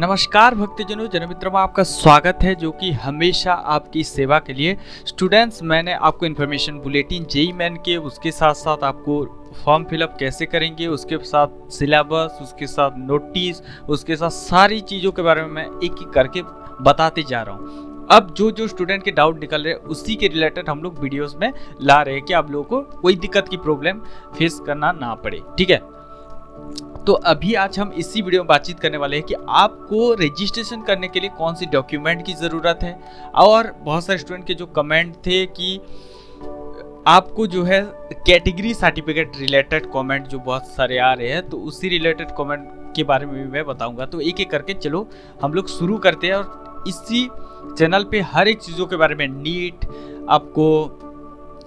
नमस्कार भक्तजनों, जनमित्रों में आपका स्वागत है जो कि हमेशा आपकी सेवा के लिए। स्टूडेंट्स, मैंने आपको इन्फॉर्मेशन बुलेटिन जेईई मेन के उसके साथ साथ आपको फॉर्म फिलअप कैसे करेंगे, उसके साथ सिलेबस, उसके साथ नोटिस, उसके साथ सारी चीज़ों के बारे में मैं एक एक करके बताते जा रहा हूँ। अब जो स्टूडेंट के डाउट निकल रहे हैं उसी के रिलेटेड हम लोग वीडियोस में ला रहे हैं कि आप लोगों को कोई दिक्कत की प्रॉब्लम फेस करना ना पड़े। ठीक है, तो अभी आज हम इसी वीडियो में बातचीत करने वाले हैं कि आपको रजिस्ट्रेशन करने के लिए कौन सी डॉक्यूमेंट की ज़रूरत है। और बहुत सारे स्टूडेंट के जो कमेंट थे कि आपको जो है कैटेगरी सर्टिफिकेट रिलेटेड कमेंट जो बहुत सारे आ रहे हैं, तो उसी रिलेटेड कमेंट के बारे में भी मैं बताऊंगा। तो एक एक करके चलो हम लोग शुरू करते हैं। और इसी चैनल पे हर एक चीज़ों के बारे में, नीट, आपको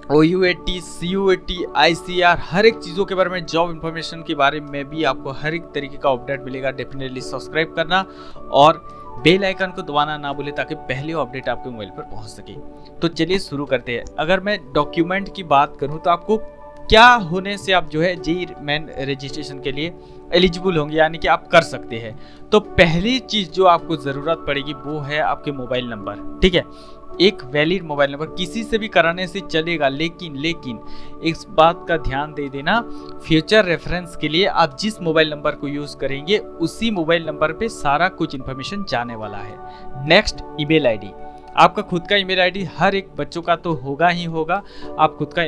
OUAT, CUAT, ICAR, हर एक चीज़ों के बारे में, जॉब इन्फॉर्मेशन के बारे में भी आपको हर एक तरीके का अपडेट मिलेगा। डेफिनेटली सब्सक्राइब करना और बेल आइकन को दबाना ना भूले ताकि पहले अपडेट आपके मोबाइल पर पहुंच सके। तो चलिए शुरू करते हैं। अगर मैं डॉक्यूमेंट की बात करूं तो आपको क्या होने से आप जो है जेईई मेन रजिस्ट्रेशन के लिए एलिजिबल होंगे, यानी कि आप कर सकते हैं। तो पहली चीज़ जो आपको ज़रूरत पड़ेगी वो है आपके मोबाइल नंबर। ठीक है, एक वैलिड मोबाइल नंबर किसी से भी कराने से चलेगा, लेकिन इस बात का ध्यान दे देना, फ्यूचर रेफरेंस के लिए आप जिस मोबाइल नंबर को यूज़ करेंगे उसी मोबाइल नंबर पे सारा कुछ इन्फॉर्मेशन जाने वाला है। Next, email ID. आपका खुद का ईमेल आईडी हर एक बच्चों का तो होगा ही होगा। आप खुद का,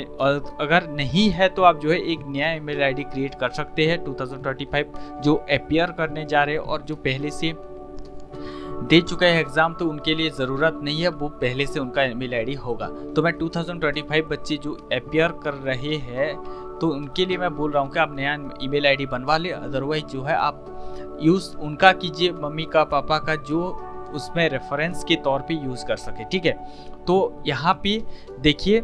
अगर नहीं है तो आप जो है एक नया ईमेल आईडी क्रिएट कर सकते हैं। 2025 जो अपियर करने जा रहे हैं और जो पहले से दे चुका है एग्ज़ाम, तो उनके लिए ज़रूरत नहीं है, वो पहले से उनका ईमेल आईडी होगा। तो मैं 2025 बच्चे जो अपियर कर रहे हैं तो उनके लिए मैं बोल रहा हूँ कि आप नया ईमेल आईडी बनवा ले। अदरवाइज जो है आप यूज़ उनका कीजिए, मम्मी का, पापा का, जो उसमें रेफरेंस के तौर पे यूज़ कर सके। ठीक है, तो यहाँ पे देखिए,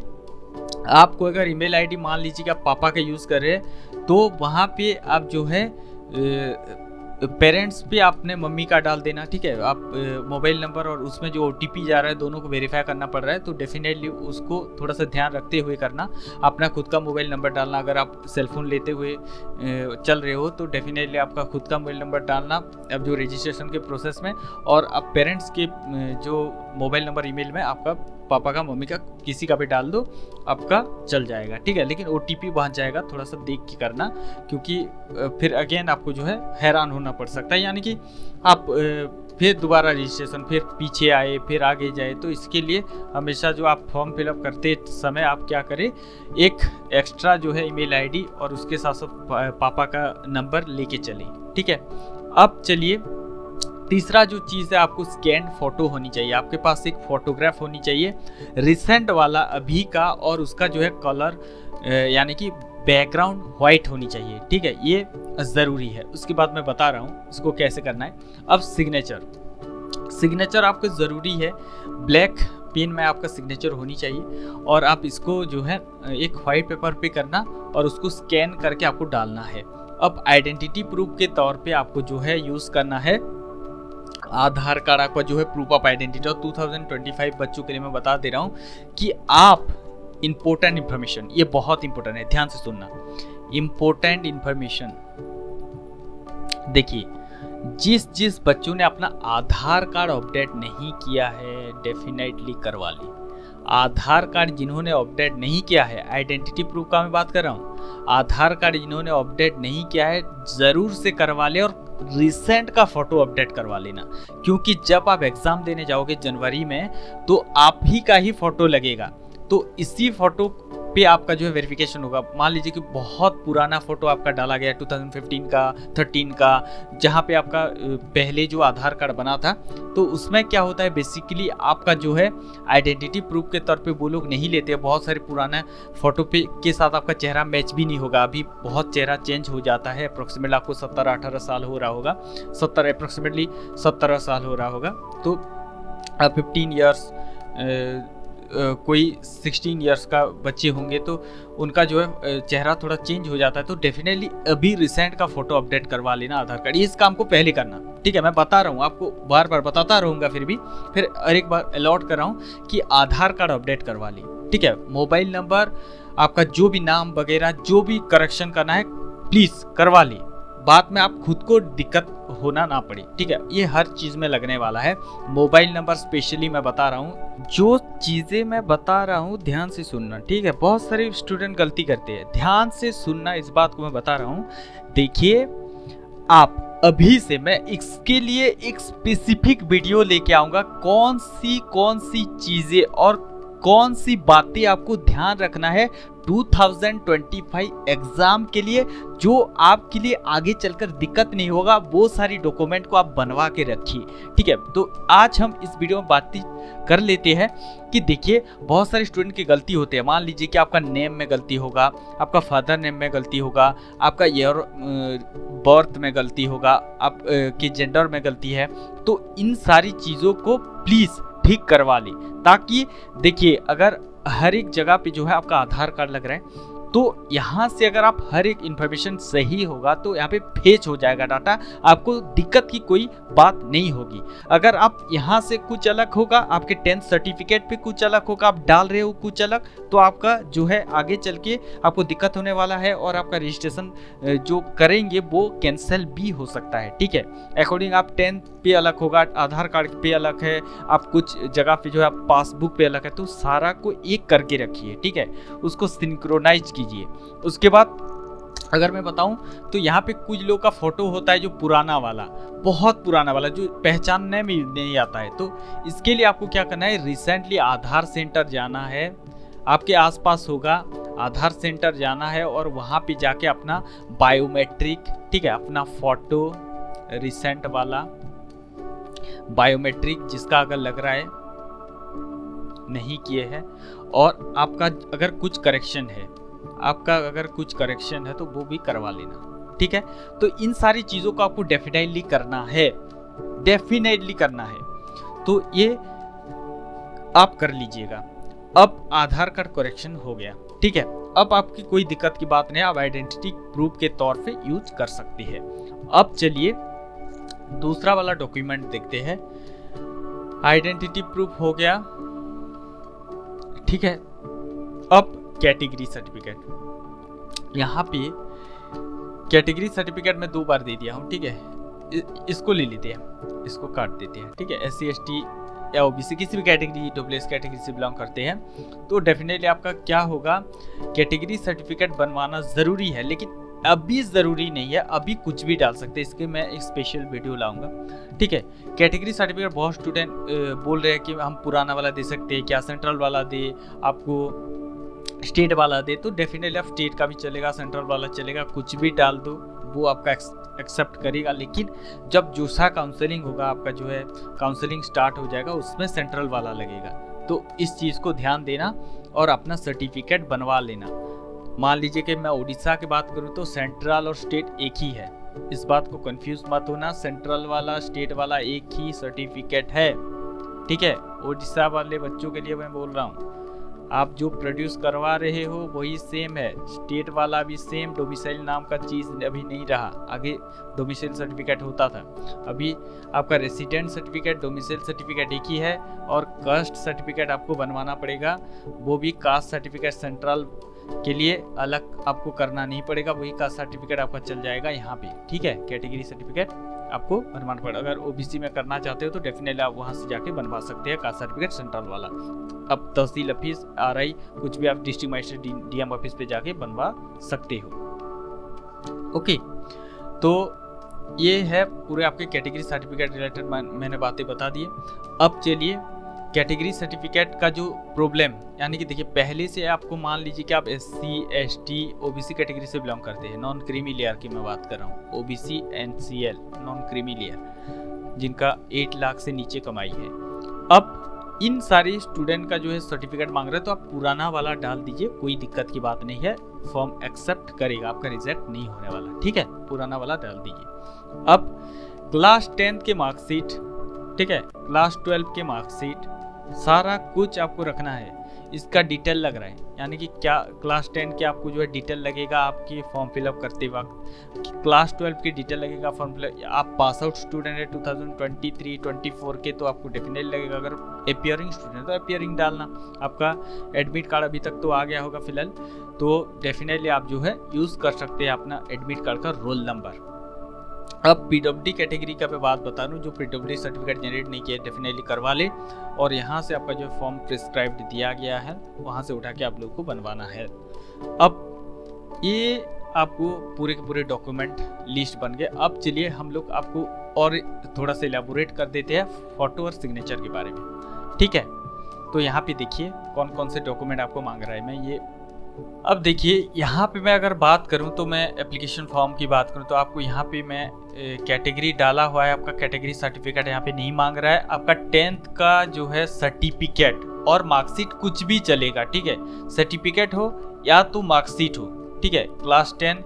आपको अगर ईमेल आईडी मान लीजिए कि आप पापा का यूज़ कर रहे हैं तो वहाँ पे आप जो है पेरेंट्स पे आपने मम्मी का डाल देना। ठीक है, आप मोबाइल नंबर और उसमें जो OTP जा रहा है दोनों को वेरीफाई करना पड़ रहा है, तो डेफिनेटली उसको थोड़ा सा ध्यान रखते हुए करना। अपना खुद का मोबाइल नंबर डालना, अगर आप सेलफोन लेते हुए चल रहे हो तो डेफिनेटली आपका खुद का मोबाइल नंबर डालना अब जो रजिस्ट्रेशन के प्रोसेस में। और अब पेरेंट्स के जो मोबाइल नंबर ईमेल में आपका पापा का, मम्मी का, किसी का भी डाल दो, आपका चल जाएगा। ठीक है, लेकिन OTP वहाँ जाएगा, थोड़ा सा देख के करना, क्योंकि फिर अगेन आपको जो है हैरान होना पड़ सकता है, यानी कि आप फिर दोबारा रजिस्ट्रेशन, फिर पीछे आए, फिर आगे जाए। तो इसके लिए हमेशा जो आप फॉर्म फिलअप करते समय आप क्या करें, एक एक्स्ट्रा जो है ईमेल आईडी और उसके साथ साथ पापा का नंबर लेके चलें। ठीक है, अब चलिए तीसरा जो चीज़ है, आपको स्कैन फोटो होनी चाहिए। आपके पास एक फोटोग्राफ होनी चाहिए रिसेंट वाला अभी का, और उसका जो है कलर यानी कि बैकग्राउंड वाइट होनी चाहिए। ठीक है, ये ज़रूरी है। उसके बाद मैं बता रहा हूँ इसको कैसे करना है। अब सिग्नेचर आपको ज़रूरी है, ब्लैक पेन में आपका सिग्नेचर होनी चाहिए। और आप इसको जो है एक वाइट पेपर पे करना और उसको स्कैन करके आपको डालना है। अब आइडेंटिटी प्रूफ के तौर पे आपको जो है यूज़ करना है आधार कार्ड, आपका जो है प्रूफ ऑफ आइडेंटिटी। और 2025 बच्चों के लिए मैं बता दे रहा हूँ कि आप इम्पोर्टेंट इन्फॉर्मेशन, ये बहुत इंपॉर्टेंट है, ध्यान से सुनना। इम्पोर्टेंट इन्फॉर्मेशन देखिए, जिस बच्चों ने अपना आधार कार्ड अपडेट नहीं किया है डेफिनेटली करवा ले। आधार कार्ड जिन्होंने अपडेट नहीं किया है, आइडेंटिटी प्रूफ का मैं बात कर रहा हूँ, आधार कार्ड जिन्होंने अपडेट नहीं किया है ज़रूर से करवा ले। और रिसेंट का फोटो अपडेट करवा लेना, क्योंकि जब आप एग्ज़ाम देने जाओगे जनवरी में तो आप ही का ही फोटो लगेगा। तो इसी फोटो पे आपका जो है वेरिफिकेशन होगा। मान लीजिए कि बहुत पुराना फोटो आपका डाला गया 2015 का, 13 का, जहाँ पे आपका पहले जो आधार कार्ड बना था, तो उसमें क्या होता है, बेसिकली आपका जो है आइडेंटिटी प्रूफ के तौर पे वो लोग नहीं लेते। बहुत सारे पुराना फोटो पे के साथ आपका चेहरा मैच भी नहीं होगा। अभी बहुत चेहरा चेंज हो जाता है। अप्रोक्सीमेटली आपको 17-18 साल हो रहा होगा, अप्रोक्सीमेटली 17 साल हो रहा होगा। तो 15 ईयर्स, कोई 16 इयर्स का बच्चे होंगे तो उनका जो है चेहरा थोड़ा चेंज हो जाता है। तो डेफिनेटली अभी रिसेंट का फोटो अपडेट करवा लेना आधार कार्ड। इस काम को पहले करना। ठीक है, मैं बता रहा हूँ आपको, बार बार बताता रहूँगा, फिर हर एक बार अलॉट कर रहा हूँ कि आधार कार्ड अपडेट करवा लें। ठीक है, मोबाइल नंबर, आपका जो भी नाम वगैरह जो भी करेक्शन करना है प्लीज़ करवा लें। बाद में आप खुद को दिक्कत होना ना पड़े, ठीक है। ये हर चीज़ में लगने वाला है। मोबाइल नंबर स्पेशली मैं बता रहा हूँ, जो चीज़ें मैं बता रहा हूँ ध्यान से सुनना, ठीक है। बहुत सारे स्टूडेंट गलती करते हैं, ध्यान से सुनना, इस बात को मैं बता रहा हूँ। देखिए, आप अभी से मैं इसके लिए एक स्पेसिफिक वीडियो लेके आऊँगा, कौन सी चीज़ें और कौन सी बातें आपको ध्यान रखना है 2025 एग्जाम के लिए, जो आपके लिए आगे चलकर दिक्कत नहीं होगा। वो सारी डॉक्यूमेंट को आप बनवा के रखिए, ठीक है। तो आज हम इस वीडियो में बात कर लेते हैं कि देखिए, बहुत सारे स्टूडेंट की गलती होती है। मान लीजिए कि आपका नेम में गलती होगा, आपका फादर नेम में गलती होगा, आपका ईयर बर्थ में गलती होगा, आप की जेंडर में गलती है। तो इन सारी चीज़ों को प्लीज़ ठीक करवा ली, ताकि देखिए, अगर हर एक जगह पे जो है आपका आधार कार्ड लग रहा है, तो यहाँ से अगर आप हर एक इन्फॉर्मेशन सही होगा तो यहाँ पे फेच हो जाएगा डाटा, आपको दिक्कत की कोई बात नहीं होगी। अगर आप यहाँ से कुछ अलग होगा, आपके 10th सर्टिफिकेट पे कुछ अलग होगा, आप डाल रहे हो कुछ अलग, तो आपका जो है आगे चल के आपको दिक्कत होने वाला है और आपका रजिस्ट्रेशन जो करेंगे वो कैंसिल भी हो सकता है, ठीक है। अकॉर्डिंग आप 10th पे अलग होगा, आधार कार्ड पे अलग है, आप कुछ जगह पे जो है पासबुक पे अलग है, तो सारा को एक करके रखिए, ठीक है। उसको सिंक्रोनाइज कीजिए। उसके बाद अगर मैं बताऊं तो यहाँ पे कुछ लोग का फोटो होता है जो पुराना वाला, बहुत पुराना वाला, जो पहचानने में नहीं आता है। तो इसके लिए आपको क्या करना है, रिसेंटली आधार सेंटर जाना है, आपके आसपास होगा, आधार सेंटर जाना है और वहाँ पे जाके अपना बायोमेट्रिक, ठीक है, अपना फोटो रिसेंट वाला बायोमेट्रिक जिसका अगर लग रहा है नहीं किए है, और आपका अगर कुछ करेक्शन है, तो वो भी करवा लेना, ठीक है। तो इन सारी चीज़ों को आपको डेफिनेटली करना है, तो ये आप कर लीजिएगा। अब आधार कार्ड करेक्शन हो गया, ठीक है। अब आपकी कोई दिक्कत की बात नहीं, आप आइडेंटिटी प्रूफ के तौर पे यूज कर सकते हैं। अब चलिए दूसरा वाला डॉक्यूमेंट देखते हैं। आइडेंटिटी प्रूफ हो गया, ठीक है। अब कैटेगरी सर्टिफिकेट, यहाँ पे कैटेगरी सर्टिफिकेट में 2 बार दे दिया हूँ, ठीक है। इसको ले लेते हैं, इसको काट देते हैं, ठीक है। SC ST या OBC किसी भी कैटेगरी, WS कैटेगरी से बिलोंग करते हैं, तो डेफिनेटली आपका क्या होगा, कैटेगरी सर्टिफिकेट बनवाना ज़रूरी है, लेकिन अभी ज़रूरी नहीं है, अभी कुछ भी डाल सकते हैं। इसके मैं एक स्पेशल वीडियो लाऊंगा, ठीक है। कैटेगरी सर्टिफिकेट बहुत स्टूडेंट बोल रहे हैं कि हम पुराना वाला दे सकते हैं क्या, सेंट्रल वाला दे, आपको स्टेट वाला दे, तो डेफिनेटली आप स्टेट का भी चलेगा, सेंट्रल वाला चलेगा, कुछ भी डाल दो, वो आपका एक्सेप्ट करेगा। लेकिन जब जूसा काउंसलिंग होगा, आपका जो है काउंसलिंग स्टार्ट हो जाएगा, उसमें सेंट्रल वाला लगेगा। तो इस चीज़ को ध्यान देना और अपना सर्टिफिकेट बनवा लेना। मान लीजिए कि मैं उड़ीसा की बात करूँ तो सेंट्रल और स्टेट एक ही है, इस बात को कंफ्यूज मत होना, सेंट्रल वाला स्टेट वाला एक ही सर्टिफिकेट है, ठीक है। उड़ीसा वाले बच्चों के लिए मैं बोल रहा हूँ, आप जो प्रोड्यूस करवा रहे हो वही सेम है, स्टेट वाला भी सेम, डोमिसाइल नाम का चीज़ अभी नहीं रहा, आगे डोमिसाइल सर्टिफिकेट होता था, अभी आपका रेसिडेंट सर्टिफिकेट, डोमिसाइल सर्टिफिकेट एक ही है। और कास्ट सर्टिफिकेट आपको बनवाना पड़ेगा, वो भी कास्ट सर्टिफिकेट सेंट्रल के लिए अलग आपको करना नहीं पड़ेगा, वही कास्ट सर्टिफिकेट आपका चल जाएगा यहाँ पे, ठीक है। कैटेगरी सर्टिफिकेट आपको बनवाना पड़ेगा। अगर OBC में करना चाहते हो तो डेफिनेटली आप वहाँ से जाके बनवा सकते हैं कास्ट सर्टिफिकेट सेंट्रल वाला। अब तहसील ऑफिस, RI, कुछ भी आप डिस्ट्रिक्ट मजिस्ट्रेट DM ऑफिस पे जाके बनवा सकते हो, ओके। तो ये है पूरे आपके कैटेगरी सर्टिफिकेट रिलेटेड मैंने बातें बता दी। अब चलिए कैटेगरी सर्टिफिकेट का जो प्रॉब्लम, यानी कि देखिए, पहले से आपको मान लीजिए कि आप SC ST OBC कैटेगरी से बिलोंग करते हैं, नॉन क्रीमी लेयर की मैं बात कर रहा हूँ, OBC NCL non creamy layer, जिनका 8 लाख से नीचे कमाई है। अब इन सारे स्टूडेंट का जो है सर्टिफिकेट मांग रहे हैं, तो आप पुराना वाला डाल दीजिए, कोई दिक्कत की बात नहीं है, फॉर्म एक्सेप्ट करेगा, आपका रिजेक्ट नहीं होने वाला, ठीक है। पुराना वाला डाल दीजिए। अब क्लास 10th के मार्कशीट, ठीक है, क्लास 12 के मार्कशीट, सारा कुछ आपको रखना है। इसका डिटेल लग रहा है, यानी कि क्या क्लास 10 के आपको जो है डिटेल लगेगा आपकी फॉर्म फिलअप करते वक्त, क्लास 12 की डिटेल लगेगा फॉर्म फिलअप। आप पास आउट स्टूडेंट है 2023-24 के, तो आपको डेफिनेटली लगेगा। अगर अपियरिंग स्टूडेंट तो अपियरिंग डालना, आपका एडमिट कार्ड अभी तक तो आ गया होगा फिलहाल, तो डेफिनेटली आप जो है यूज़ कर सकते हैं अपना एडमिट कार्ड का रोल नंबर, अब पीडब्ल्यूडी कैटेगरी का मैं बात बता दूं, जो पीडब्ल्यूडी सर्टिफिकेट जनरेट नहीं किया डेफिनेटली करवा ले, और यहाँ से आपका जो फॉर्म प्रिस्क्राइब्ड दिया गया है वहाँ से उठा के आप लोग को बनवाना है। अब ये आपको पूरे के पूरे डॉक्यूमेंट लिस्ट बन गए। अब चलिए हम लोग आपको और थोड़ा सा एलैबोरेट कर देते हैं फोटो और सिग्नेचर के बारे में, ठीक है। तो यहाँ पे देखिए कौन कौन से डॉक्यूमेंट आपको मांग रहा है। मैं ये अब देखिए यहाँ पे मैं अगर बात करूँ तो मैं एप्लीकेशन फॉर्म की बात करूँ तो आपको यहाँ पे मैं कैटेगरी डाला हुआ है, आपका कैटेगरी सर्टिफिकेट यहाँ पे नहीं मांग रहा है। आपका 10th का जो है सर्टिफिकेट और मार्कशीट कुछ भी चलेगा, ठीक है। सर्टिफिकेट हो या तो मार्कशीट हो, ठीक है। क्लास 10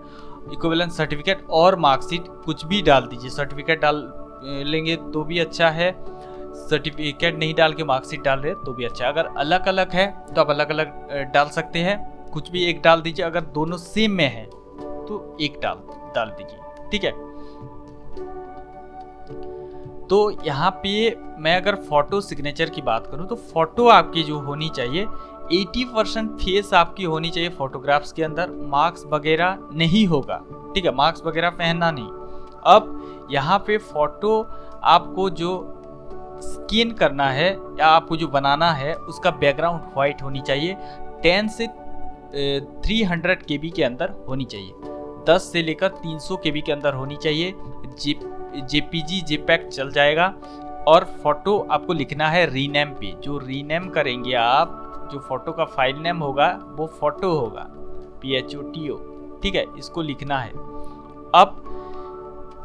इक्विवेलेंट सर्टिफिकेट और मार्कशीट कुछ भी डाल दीजिए। सर्टिफिकेट डाल लेंगे तो भी अच्छा है, सर्टिफिकेट नहीं डाल के मार्कशीट डाल रहे तो भी अच्छा है। अगर अलग अलग है तो आप अलग अलग डाल सकते हैं, कुछ भी एक डाल दीजिए। अगर दोनों सेम में है तो एक डाल दीजिए, ठीक है। तो यहाँ पे मैं अगर फोटो सिग्नेचर की बात करूँ तो फोटो आपकी जो होनी चाहिए 80% फेस आपकी होनी चाहिए फोटोग्राफ्स के अंदर, मार्क्स वगैरह नहीं होगा, ठीक है। मार्क्स वगैरह पहनना नहीं। अब यहाँ पे फोटो आपको जो स्कैन करना है या आपको जो बनाना है उसका बैकग्राउंड व्हाइट होनी चाहिए, 10 से 300 KB के अंदर होनी चाहिए, 10 से लेकर 300 KB के अंदर होनी चाहिए। जेपीजी जेपैक चल जाएगा। और फोटो आपको लिखना है रीनेम पे, जो रीनेम करेंगे आप, जो फोटो का फाइल नेम होगा वो फोटो होगा, PHOTO, ठीक है। इसको लिखना है। अब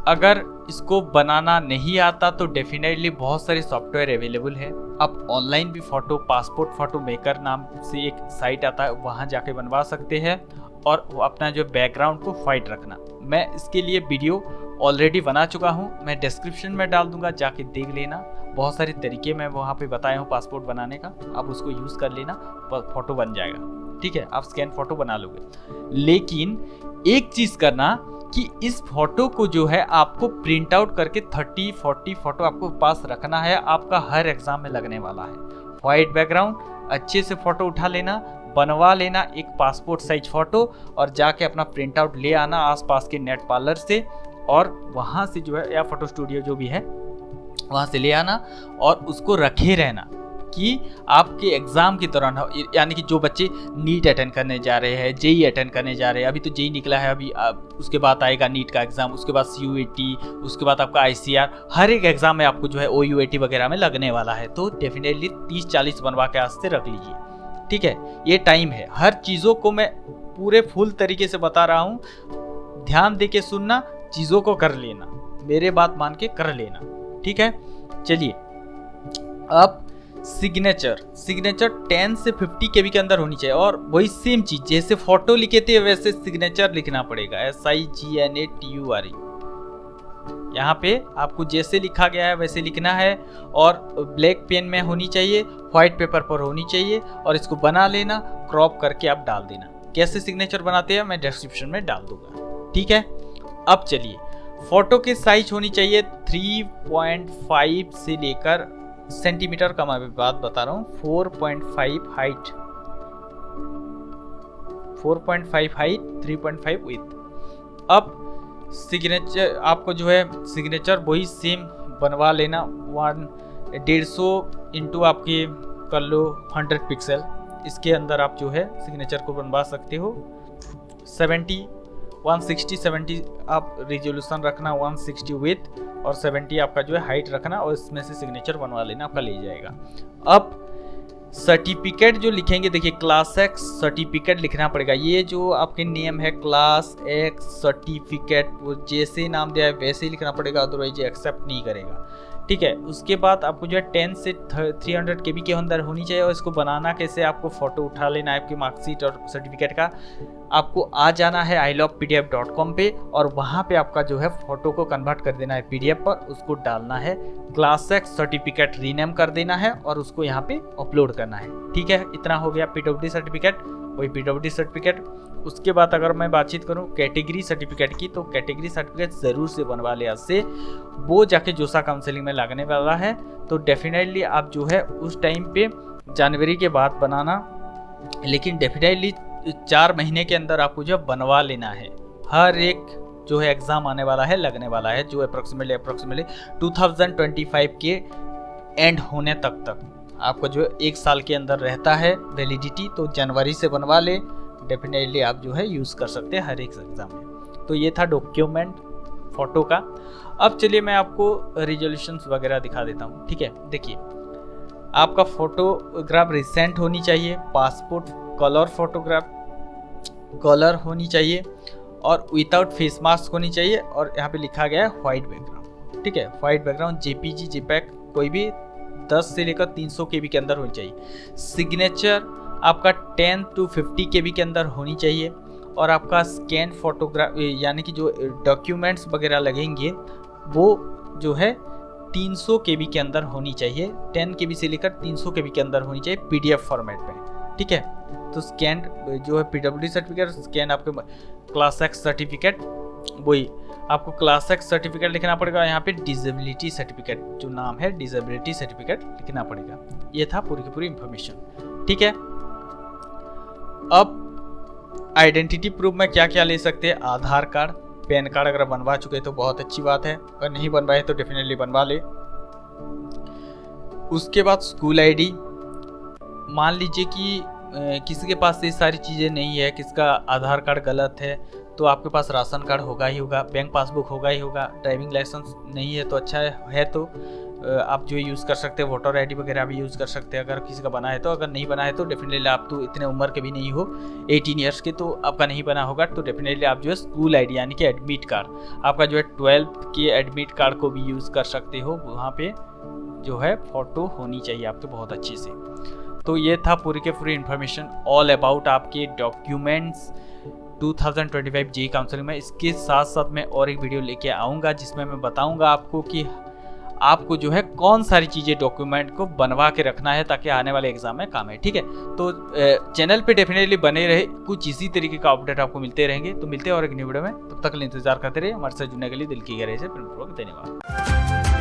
अगर इसको बनाना नहीं आता तो डेफिनेटली बहुत सारे सॉफ्टवेयर अवेलेबल है। आप ऑनलाइन भी फोटो, पासपोर्ट फोटो मेकर नाम से एक साइट आता है, वहाँ जाके बनवा सकते हैं। और अपना जो बैकग्राउंड को व्हाइट रखना, मैं इसके लिए वीडियो ऑलरेडी बना चुका हूँ, मैं डिस्क्रिप्शन में डाल दूंगा, जाके देख लेना। बहुत सारे तरीके मैं वहाँ पे बताया हूँ पासपोर्ट बनाने का, आप उसको यूज़ कर लेना, फोटो बन जाएगा, ठीक है। आप स्कैन फोटो बना लोगे। लेकिन एक चीज़ करना कि इस फोटो को जो है आपको प्रिंट आउट करके 30-40 फोटो आपको पास रखना है, आपका हर एग्जाम में लगने वाला है। व्हाइट बैकग्राउंड, अच्छे से फोटो उठा लेना, बनवा लेना एक पासपोर्ट साइज फोटो, और जाके अपना प्रिंट आउट ले आना आसपास के नेट पार्लर से, और वहाँ से जो है या फोटो स्टूडियो जो भी है वहाँ से ले आना और उसको रखे रहना कि आपके एग्ज़ाम की दौरान हो। यानी कि जो बच्चे नीट अटेंड करने जा रहे हैं, जेई अटेंड करने जा रहे हैं, अभी तो जेई निकला है, अभी उसके बाद आएगा नीट का एग्ज़ाम, उसके बाद CUET, उसके बाद आपका ICR, हर एक एग्ज़ाम में आपको जो है OUET वगैरह में लगने वाला है। तो डेफिनेटली 30-40 बनवा के आज से रख लीजिए, ठीक है। ये टाइम है, हर चीज़ों को मैं पूरे फुल तरीके से बता रहा हूँ, ध्यान दे के सुनना, चीज़ों को कर लेना, मेरे बात मान के कर लेना, ठीक है। चलिए अब सिग्नेचर 10 से 50 KB के अंदर होनी चाहिए। और वही सेम चीज जैसे फोटो लिखे थे वैसे सिग्नेचर लिखना पड़ेगा, SIGNATURE। यहाँ पे आपको जैसे लिखा गया है वैसे लिखना है, और ब्लैक पेन में होनी चाहिए, व्हाइट पेपर पर होनी चाहिए, और इसको बना लेना, क्रॉप करके आप डाल देना। कैसे सिग्नेचर बनाते हैं मैं डिस्क्रिप्शन में डाल दूंगा, ठीक है। अब चलिए फोटो की साइज होनी चाहिए 3.5 से लेकर सेंटीमीटर का, मैं बात बता रहा हूँ, 4.5 हाइट, 4.5 हाइट, 3.5 विड्थ। अब सिग्नेचर आपको जो है सिग्नेचर वही सेम बनवा लेना, 150 इंटू आपके कर लो 100 पिक्सल, इसके अंदर आप जो है सिग्नेचर को बनवा सकते हो। 160-70 आप रिजोल्यूशन रखना, 160 विड्थ और 70 आपका जो है हाइट रखना, और इसमें से सिग्नेचर बनवा लेना, आपका ले जाएगा। अब सर्टिफिकेट जो लिखेंगे, देखिए क्लास X सर्टिफिकेट लिखना पड़ेगा। ये जो आपके नियम है क्लास X सर्टिफिकेट, वो जैसे नाम दिया है वैसे ही लिखना पड़ेगा, अदरवाइज ये एक्सेप्ट नहीं करेगा, ठीक है। उसके बाद आपको जो है 10 से 300 KB के अंदर होनी चाहिए। और इसको बनाना कैसे, आपको फोटो उठा लेना है आपकी मार्कशीट और सर्टिफिकेट का, आपको आ जाना है ilovepdf.com पे, और वहाँ पे आपका जो है फोटो को कन्वर्ट कर देना है PDF पर, उसको डालना है, क्लास X सर्टिफिकेट रीनेम कर देना है और उसको यहाँ पे अपलोड करना है, ठीक है। इतना हो गया PWD सर्टिफिकेट, वही PWD सर्टिफिकेट। उसके बाद अगर मैं बातचीत करूँ कैटेगरी सर्टिफिकेट की, तो कैटेगरी सर्टिफिकेट ज़रूर से बनवा ले, आज से वो जाके जोसा काउंसलिंग में लगने वाला है। तो डेफिनेटली आप जो है उस टाइम पे जनवरी के बाद बनाना, लेकिन डेफिनेटली 4 महीने के अंदर आपको जो बनवा लेना है। हर एक जो है एग्ज़ाम आने वाला है, लगने वाला है, जो अप्रोक्सीमेटली 2025 के एंड होने तक आपका जो 1 साल के अंदर रहता है वैलिडिटी, तो जनवरी से बनवा ले, डेफिनेटली आप जो है यूज़ कर सकते हैं हर एक एग्ज़ाम में। तो ये था डॉक्यूमेंट फ़ोटो का। अब चलिए मैं आपको रिजोल्यूशंस वगैरह दिखा देता हूँ। ठीक है, देखिए आपका फोटोग्राफ रिसेंट होनी चाहिए, पासपोर्ट कलर फोटोग्राफ कलर होनी चाहिए और विदाउट फेस मास्क होनी चाहिए, और यहाँ पे लिखा गया है वाइट बैकग्राउंड। ठीक है, वाइट बैकग्राउंड जेपीजी जेपैक कोई भी 10 से लेकर 300 KB के अंदर होनी चाहिए। सिग्नेचर आपका 10 to 50 KB के अंदर होनी चाहिए, और आपका स्कैन फोटोग्राफ यानी कि जो डॉक्यूमेंट्स वगैरह लगेंगे वो जो है 300 KB के अंदर होनी चाहिए, 10 KB से लेकर 300 KB के अंदर होनी चाहिए PDF फॉर्मेट में। ठीक है, तो स्कैन जो है PWD सर्टिफिकेट, स्कैन आपके क्लास एक्स सर्टिफिकेट, वही आपको क्लास एक्स सर्टिफिकेट लिखना पड़ेगा। यहाँ पे डिसेबिलिटी सर्टिफिकेट जो नाम है, डिसेबिलिटी सर्टिफिकेट लिखना पड़ेगा। ये था पूरी की पूरी इंफॉर्मेशन। ठीक है, अब आइडेंटिटी प्रूफ में क्या क्या ले सकते हैं? आधार कार्ड, पैन कार्ड अगर बनवा चुके तो बहुत अच्छी बात है, अगर नहीं बनवाए तो डेफिनेटली बनवा ले। उसके बाद स्कूल आईडी। मान लीजिए कि किसी के पास ये सारी चीज़ें नहीं है, किसका आधार कार्ड गलत है, तो आपके पास राशन कार्ड होगा ही होगा, बैंक पासबुक होगा ही होगा, ड्राइविंग लाइसेंस नहीं है तो अच्छा है तो आप जो यूज़ कर सकते हैं, वोटर आईडी वगैरह भी यूज़ कर सकते हैं अगर किसी का बना है तो। अगर नहीं बना है तो डेफिनेटली आप तो इतने उम्र के भी नहीं हो, 18 ईयर्स के, तो आपका नहीं बना होगा तो डेफिनेटली आप जो है स्कूल आईडी यानी कि एडमिट कार्ड, आपका जो है 12th के एडमिट कार्ड को भी यूज़ कर सकते हो। वहाँ पे जो है फ़ोटो होनी चाहिए आपके बहुत अच्छे से। तो ये था पूरी के पूरी इन्फॉर्मेशन ऑल अबाउट आपके डॉक्यूमेंट्स 2025 जेईई काउंसलिंग में। इसके साथ साथ मैं और एक वीडियो लेके आऊँगा जिसमें मैं बताऊँगा आपको कि आपको जो है कौन सारी चीज़ें डॉक्यूमेंट को बनवा के रखना है ताकि आने वाले एग्जाम में काम है। ठीक है, तो चैनल पे डेफिनेटली बने रहे, कुछ इसी तरीके का अपडेट आपको मिलते रहेंगे। तो मिलते हैं और एक न्यू वीडियो में, तब तक इंतजार करते रहिए। हमारे साथ जुड़ने के लिए दिल की गहराई से धन्यवाद।